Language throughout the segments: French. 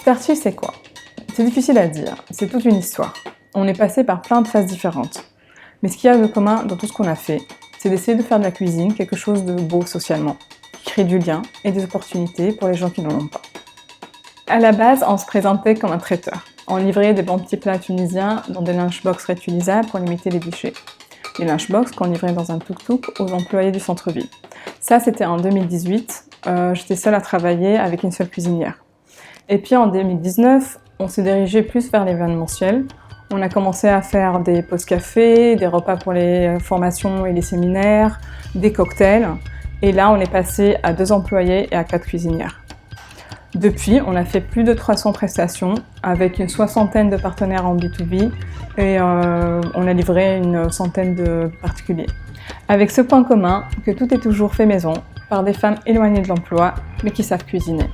Ftarchi, c'est quoi? C'est difficile à dire, c'est toute une histoire. On est passé par plein de phases différentes. Mais ce qu'il y a de commun dans tout ce qu'on a fait, c'est d'essayer de faire de la cuisine quelque chose de beau socialement, qui crée du lien et des opportunités pour les gens qui n'en ont pas. À la base, on se présentait comme un traiteur. On livrait des bons petits plats tunisiens dans des lunchbox réutilisables pour limiter les déchets. Les lunchbox qu'on livrait dans un tuk-tuk aux employés du centre-ville. Ça, c'était en 2018. J'étais seule à travailler avec une seule cuisinière. Et puis en 2019, on s'est dirigé plus vers l'événementiel. On a commencé à faire des pauses café, des repas pour les formations et les séminaires, des cocktails. Et là, on est passé à 2 employés et à 4 cuisinières. Depuis, on a fait plus de 300 prestations avec une 60aine de partenaires en B2B et on a livré une 100aine de particuliers. Avec ce point commun que tout est toujours fait maison par des femmes éloignées de l'emploi mais qui savent cuisiner.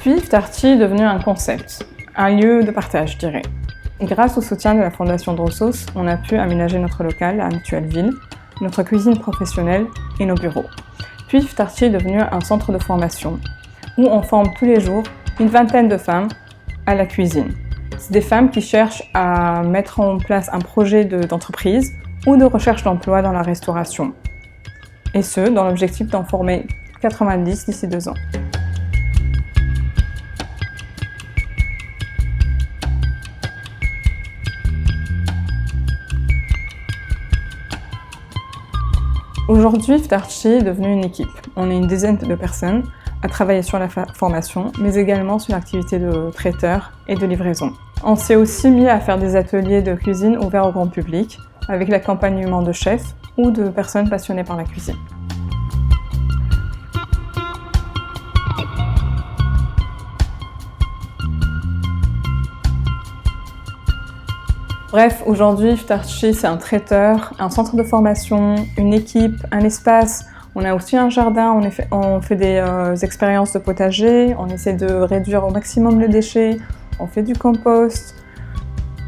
Puis Ftarchi est devenu un concept, un lieu de partage, je dirais. Grâce au soutien de la Fondation Drossos, on a pu aménager notre local à Mutuelle-Ville, notre cuisine professionnelle et nos bureaux. Puis Ftarchi est devenu un centre de formation où on forme tous les jours une 20aine de femmes à la cuisine. C'est des femmes qui cherchent à mettre en place un projet d'entreprise ou de recherche d'emploi dans la restauration. Et ce, dans l'objectif d'en former 90 d'ici 2 ans. Aujourd'hui, Ftarchi est devenu une équipe. On est une dizaine de personnes à travailler sur la formation, mais également sur l'activité de traiteur et de livraison. On s'est aussi mis à faire des ateliers de cuisine ouverts au grand public, avec l'accompagnement de chefs ou de personnes passionnées par la cuisine. Bref, aujourd'hui, Ftarchi, c'est un traiteur, un centre de formation, une équipe, un espace. On a aussi un jardin, on fait des expériences de potager, on essaie de réduire au maximum le déchet, on fait du compost.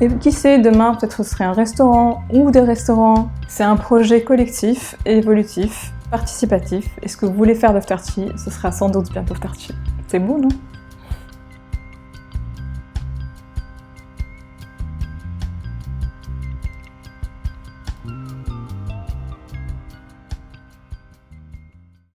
Et qui sait, demain, peut-être ce serait un restaurant ou des restaurants. C'est un projet collectif, évolutif, participatif. Et ce que vous voulez faire de Ftarchi, ce sera sans doute bientôt Ftarchi. C'est beau, non ?